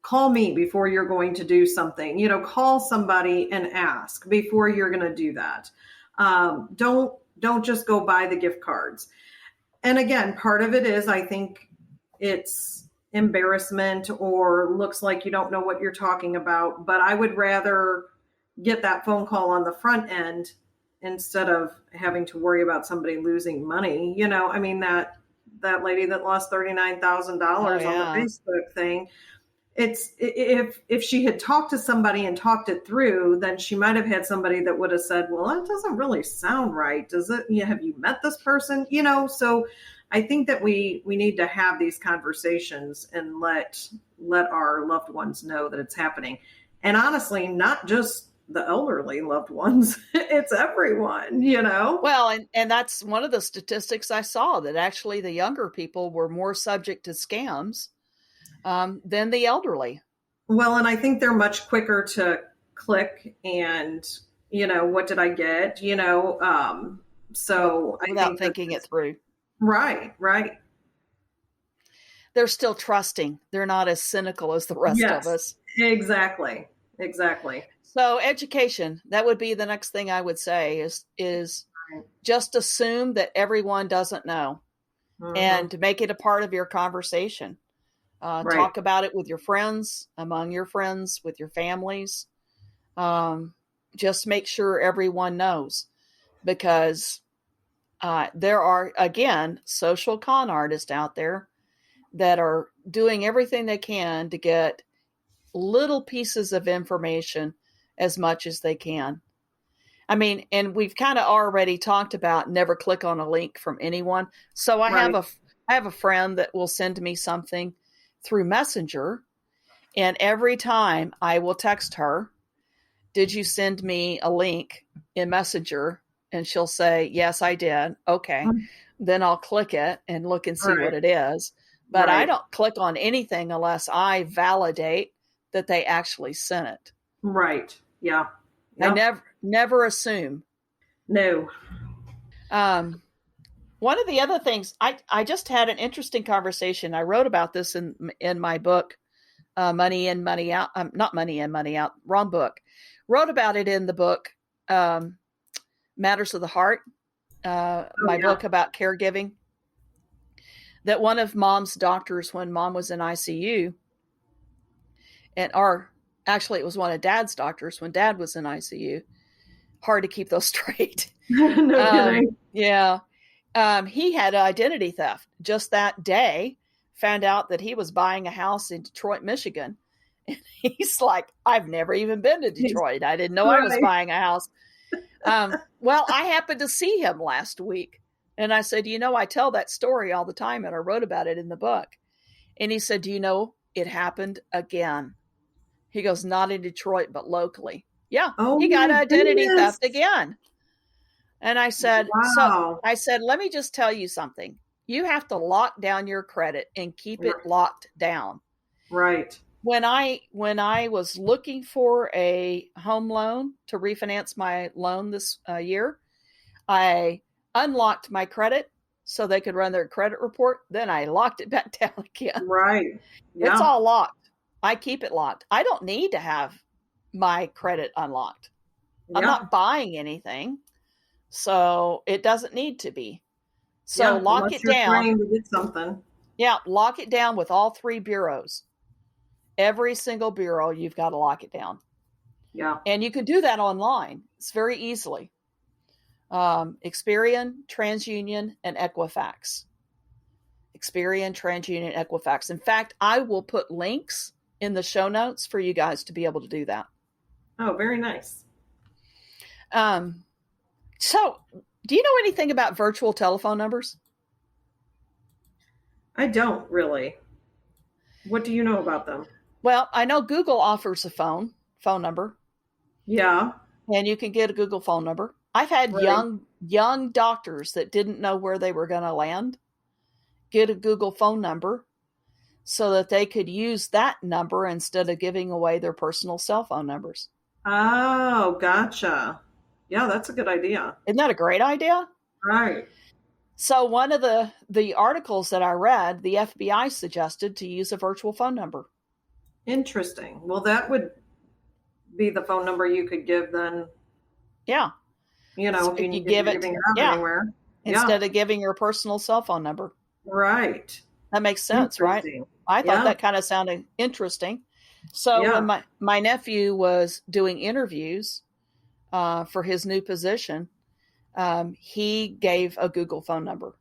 call me before you're going to do something. Call somebody and ask before you're going to do that. Don't just go buy the gift cards. And again, part of it is, I think it's embarrassment or looks like you don't know what you're talking about. But I would rather get that phone call on the front end instead of having to worry about somebody losing money. That lady that lost $39,000 on the Facebook thing. It's if she had talked to somebody and talked it through, then she might have had somebody that would have said, well, that doesn't really sound right. Does it? Have you met this person? So I think that we need to have these conversations and let our loved ones know that it's happening. And honestly, not just the elderly loved ones, it's everyone, Well, and that's one of the statistics I saw, that actually the younger people were more subject to scams than the elderly. Well, and I think they're much quicker to click and, what did I get? So without thinking it through. Right. They're still trusting. They're not as cynical as the rest of us. Exactly. So education, that would be the next thing I would say is just assume that everyone doesn't know, and to make it a part of your conversation. Talk about it with your friends, among your friends, with your families. Just make sure everyone knows, because there are, again, social con artists out there that are doing everything they can to get little pieces of information as much as they can. I mean, and we've kind of already talked about never click on a link from anyone. So I have a friend that will send me something through Messenger, And every time I will text her, did you send me a link in Messenger? And she'll say, yes, I did. Okay. Then I'll click it and look and see what it is. But I don't click on anything unless I validate that they actually sent it. Right. Yeah. Yep. I never assume. No. One of the other things, I just had an interesting conversation. I wrote about this in my book, Money In, Money Out. Not Money In, Money Out. Wrong book. Wrote about it in the book, Matters of the Heart, my book about caregiving. That one of Mom's doctors, when Mom was in ICU, actually it was one of Dad's doctors when Dad was in ICU. Hard to keep those straight. No kidding. Yeah. He had identity theft just that day, found out that he was buying a house in Detroit, Michigan. And he's like, I've never even been to Detroit. I didn't know I was buying a house. Well, I happened to see him last week. And I said, I tell that story all the time. And I wrote about it in the book. And he said, it happened again. He goes, not in Detroit, but locally. Yeah. He got identity theft again. And I said, let me just tell you something. You have to lock down your credit and keep it locked down. Right. When I was looking for a home loan to refinance my loan this year, I unlocked my credit so they could run their credit report. Then I locked it back down again. Right. Yeah. It's all locked. I keep it locked. I don't need to have my credit unlocked. I'm not buying anything. So it doesn't need to be. So lock it down. Trying to get something. Yeah, lock it down with all 3 bureaus. Every single bureau, you've got to lock it down. Yeah. And you can do that online. It's very easily. Experian, TransUnion, and Equifax. Experian, TransUnion, Equifax. In fact, I will put links in the show notes for you guys to be able to do that. Oh, very nice. So, do you know anything about virtual telephone numbers? I don't really. What do you know about them? Well, I know Google offers a phone number. Yeah. And you can get a Google phone number. I've had young doctors that didn't know where they were going to land get a Google phone number so that they could use that number instead of giving away their personal cell phone numbers. Oh, gotcha. Yeah, that's a good idea. Isn't that a great idea? Right. So one of the articles that I read, the FBI suggested to use a virtual phone number. Interesting. Well, that would be the phone number you could give then. Yeah. So if you give it anywhere. Instead of giving your personal cell phone number. Right. That makes sense, right? I thought that kind of sounded interesting. So when my nephew was doing interviews for his new position, he gave a Google phone number.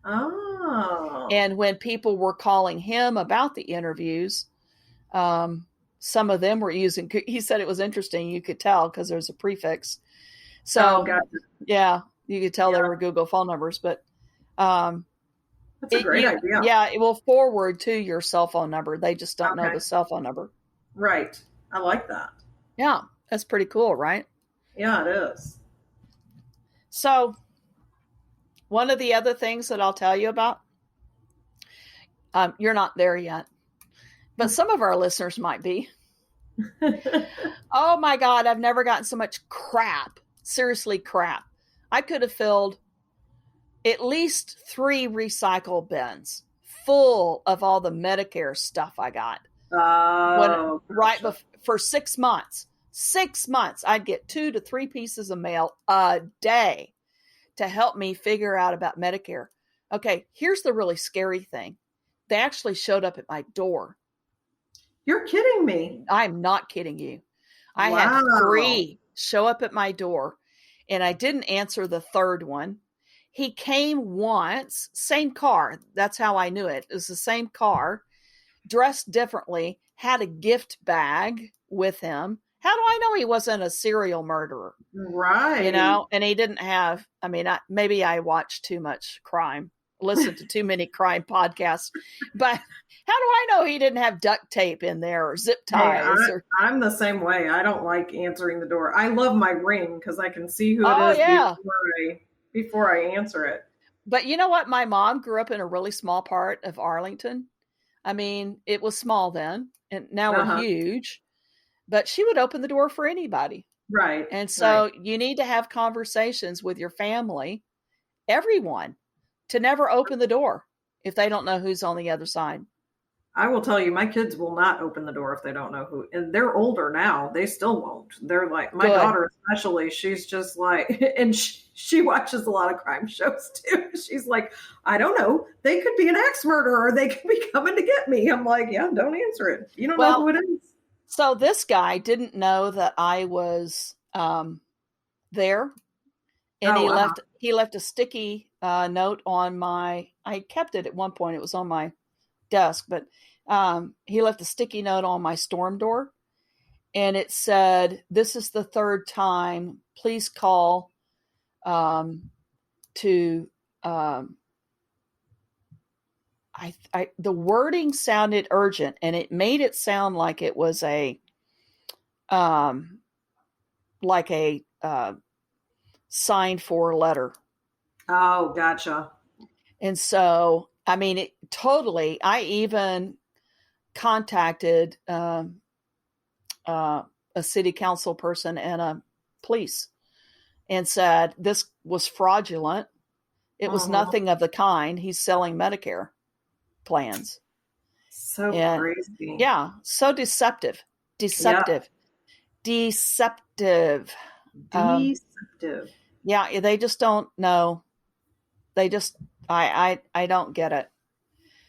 Oh. And when people were calling him about the interviews, some of them were using, he said it was interesting. You could tell because there's a prefix. So, yeah, you could tell they were Google phone numbers, but that's a great idea. Yeah, it will forward to your cell phone number. They just don't know the cell phone number. Right. I like that. Yeah, that's pretty cool, right? Yeah, it is. So, one of the other things that I'll tell you about, you're not there yet, but some of our listeners might be. Oh my God, I've never gotten so much crap. Seriously, crap. I could have filled at least 3 recycle bins full of all the Medicare stuff I got. Oh, For 6 months. 6 months, I'd get 2 to 3 pieces of mail a day to help me figure out about Medicare. Okay, here's the really scary thing. They actually showed up at my door. You're kidding me. I'm not kidding you. I had 3 show up at my door, and I didn't answer the third one. He came once, same car. That's how I knew it. It was the same car, dressed differently, had a gift bag with him. How do I know he wasn't a serial murderer? Right. And he didn't have, maybe I watched too much crime. listened to too many crime podcasts. But how do I know he didn't have duct tape in there or zip ties? I'm the same way. I don't like answering the door. I love my ring because I can see who it is before I answer it. But you know what? My mom grew up in a really small part of Arlington. I mean, it was small then, and now we're huge. But she would open the door for anybody. Right. And so you need to have conversations with your family, everyone, to never open the door if they don't know who's on the other side. I will tell you, my kids will not open the door if they don't know who. And they're older now. They still won't. They're like, my daughter especially, she's just like, and she watches a lot of crime shows too. She's like, I don't know. They could be an axe murderer. They could be coming to get me. I'm like, yeah, don't answer it. You don't know who it is. So this guy didn't know that I was there. And he left a sticky note on I kept it at one point. It was on my desk, but he left a sticky note on my storm door, and it said, "This is the third time. Please call to." The wording sounded urgent, and it made it sound like it was a signed for letter. Oh, gotcha. And so, I mean, I even contacted a city council person and a police and said, this was fraudulent. It was nothing of the kind. He's selling Medicare plans. So crazy. Yeah. So deceptive. Yeah. They just don't know. They just, I don't get it.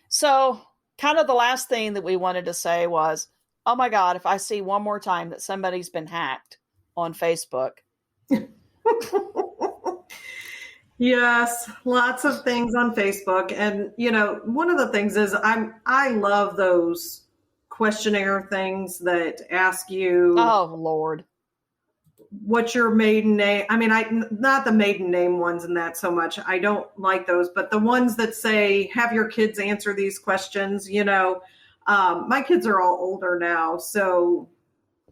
So kind of the last thing that we wanted to say was, oh my God, if I see one more time that somebody's been hacked on Facebook. Yes, lots of things on Facebook. And, one of the things is I love those questionnaire things that ask you. Oh, Lord. What's your maiden name? I mean, not the maiden name ones and that so much. I don't like those, but the ones that say, have your kids answer these questions, my kids are all older now. So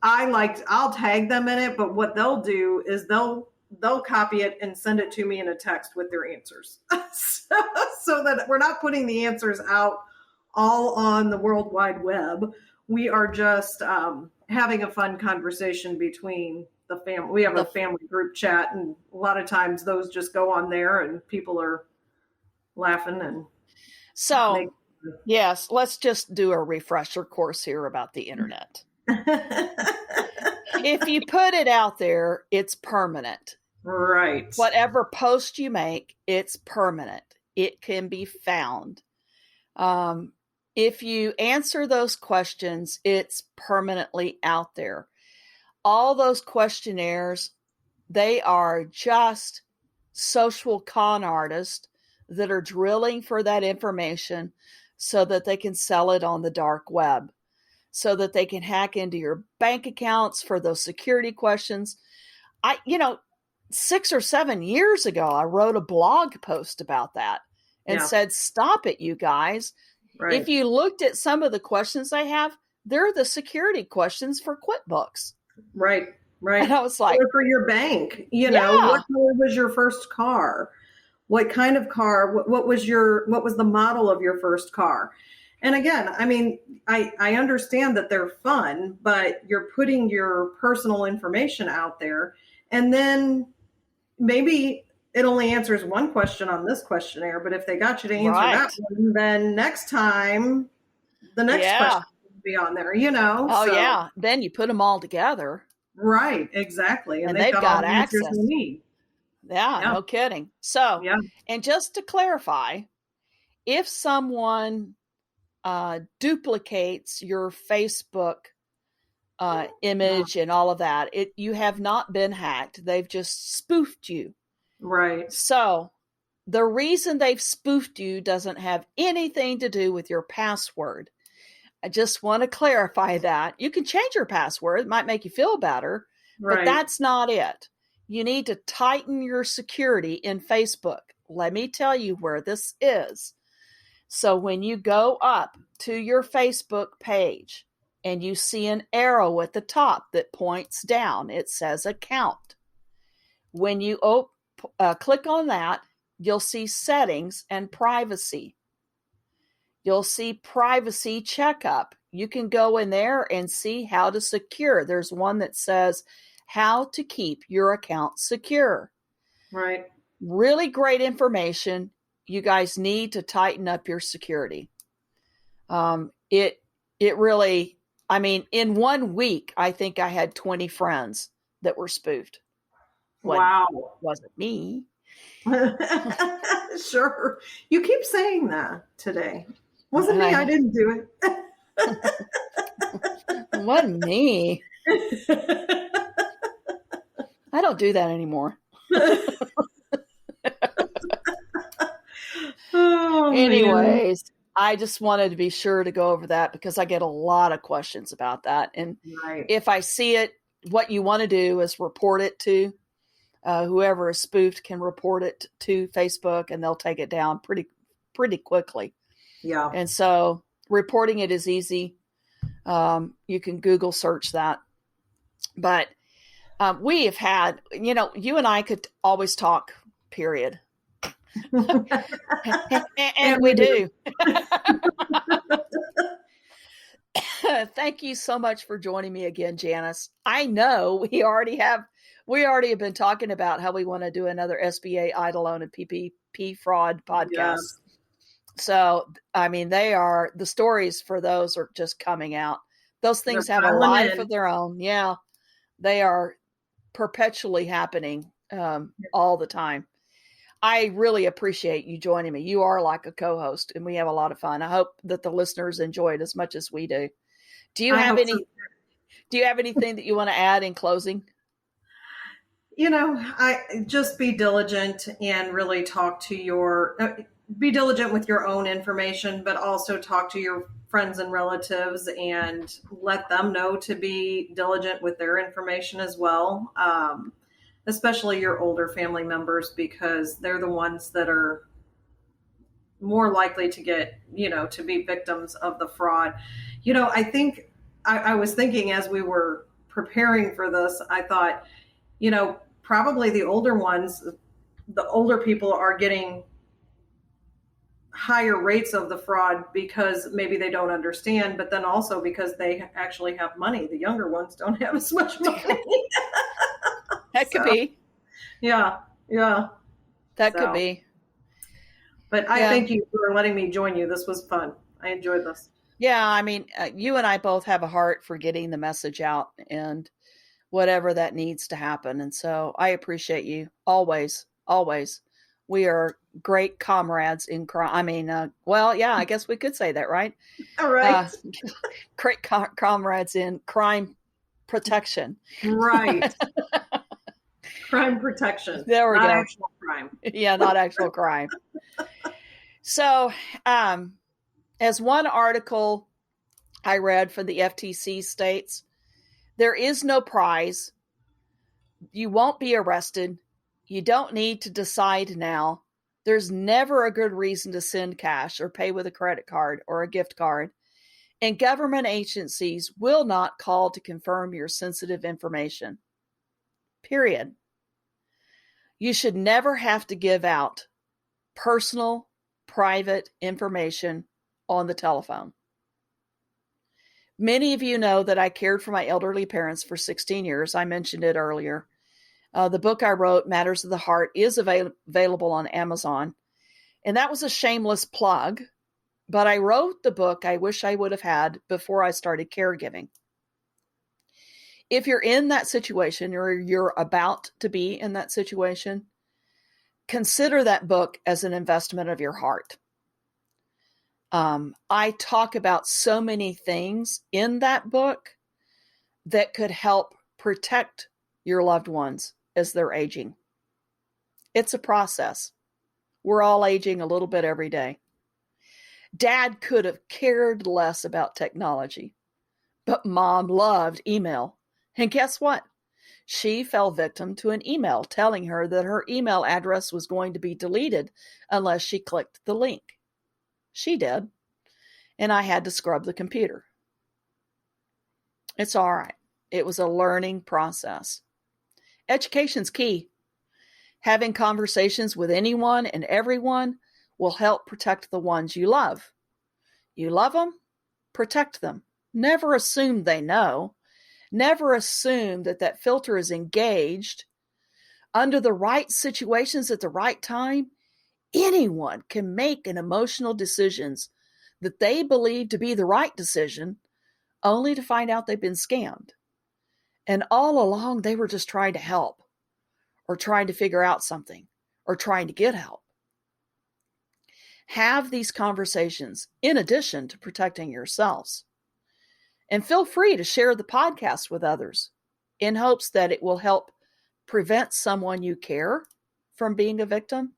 I'll tag them in it, but what they'll do is they'll copy it and send it to me in a text with their answers so that we're not putting the answers out all on the World Wide Web. We are just having a fun conversation between the family. We have a family group chat, and a lot of times those just go on there and people are laughing. And so, yes, let's just do a refresher course here about the internet. If you put it out there, it's permanent. Right. Whatever post you make, it's permanent. It can be found. If you answer those questions, it's permanently out there. All those questionnaires, they are just social con artists that are drilling for that information so that they can sell it on the dark web, so that they can hack into your bank accounts for those security questions. 6 or 7 years ago, I wrote a blog post about that and said, stop it, you guys. Right. If you looked at some of the questions they have, they're the security questions for QuickBooks. Right. And I was like, or for your bank, what color was your first car? What kind of car? What was the model of your first car? And again, I mean, I understand that they're fun, but you're putting your personal information out there, and then maybe it only answers one question on this questionnaire, but if they got you to answer that one, then next time the next question will be on there, Oh, yeah. Then you put them all together. Right, exactly. And they've got access. They need. Yeah, no kidding. So, and just to clarify, if someone duplicates your Facebook image and all of that, you have not been hacked. They've just spoofed you. Right. So the reason they've spoofed you doesn't have anything to do with your password. I just want to clarify that. You can change your password. It might make you feel better, but that's not it. You need to tighten your security in Facebook. let me tell you where this is. So when you go up to your Facebook page and you see an arrow at the top that points down, it says account. When you click on that, you'll see settings and privacy. You'll see privacy checkup. You can go in there and see how to secure. There's one that says how to keep your account secure. Right. Really great information. You guys need to tighten up your security. It really, I mean, in 1 week, I think I had 20 friends that were spoofed. Wow. Wasn't me. Sure. You keep saying that today. Wasn't me. I didn't do it. Wasn't me. I don't do that anymore. Oh, anyways, man. I just wanted to be sure to go over that because I get a lot of questions about that. And if I see it, what you want to do is report it to whoever is spoofed can report it to Facebook and they'll take it down pretty quickly. Yeah. And so reporting it is easy. You can Google search that. But we have had, you and I could always talk, period. and we do. Thank you so much for joining me again, Janice. I know we already have been talking about how we want to do another SBA idle loan and PPP fraud podcast. Yes. So, I mean, the stories for those are just coming out. Those things have a life of their own. Yeah. They are perpetually happening all the time. I really appreciate you joining me. You are like a co-host and we have a lot of fun. I hope that the listeners enjoy it as much as we do. Do you have anything that you want to add in closing? I just be diligent and really be diligent with your own information, but also talk to your friends and relatives and let them know to be diligent with their information as well. Especially your older family members, because they're the ones that are more likely to get, to be victims of the fraud. I think I was thinking as we were preparing for this, I thought, probably the older people are getting higher rates of the fraud because maybe they don't understand, but then also because they actually have money. The younger ones don't have as much money. That could be. Yeah. That could be. But I thank you for letting me join you. This was fun. I enjoyed this. Yeah, I mean, you and I both have a heart for getting the message out and whatever that needs to happen. And so I appreciate you always, always. We are great comrades in crime. I mean, I guess we could say that, right? All right. Great comrades in crime protection. Right. Crime protection. There we go. Not actual crime. Yeah, not actual crime. So, as one article I read from the FTC states, there is no prize. You won't be arrested. You don't need to decide now. There's never a good reason to send cash or pay with a credit card or a gift card. And government agencies will not call to confirm your sensitive information. Period. You should never have to give out personal, private information on the telephone. Many of you know that I cared for my elderly parents for 16 years. I mentioned it earlier. The book I wrote, Matters of the Heart, is available on Amazon. And that was a shameless plug. But I wrote the book I wish I would have had before I started caregiving. If you're in that situation or you're about to be in that situation, consider that book as an investment of your heart. I talk about so many things in that book that could help protect your loved ones as they're aging. It's a process. We're all aging a little bit every day. Dad could have cared less about technology, but Mom loved email. And guess what? She fell victim to an email telling her that her email address was going to be deleted unless she clicked the link. She did, and I had to scrub the computer. It's all right. It was a learning process. Education's key. Having conversations with anyone and everyone will help protect the ones you love. You love them? Protect them. Never assume they know. Never assume that filter is engaged. Under the right situations at the right time, anyone can make an emotional decisions that they believe to be the right decision, only to find out they've been scammed. And all along, they were just trying to help, or trying to figure out something, or trying to get help. Have these conversations in addition to protecting yourselves. And feel free to share the podcast with others in hopes that it will help prevent someone you care from being a victim.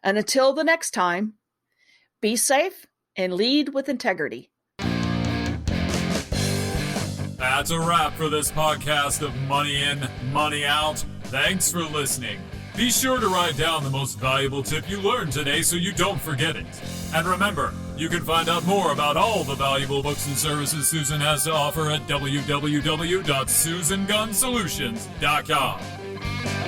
And until the next time, be safe and lead with integrity. That's a wrap for this podcast of Money In, Money Out. Thanks for listening. Be sure to write down the most valuable tip you learned today so you don't forget it. And remember, you can find out more about all the valuable books and services Susan has to offer at www.susangunsolutions.com.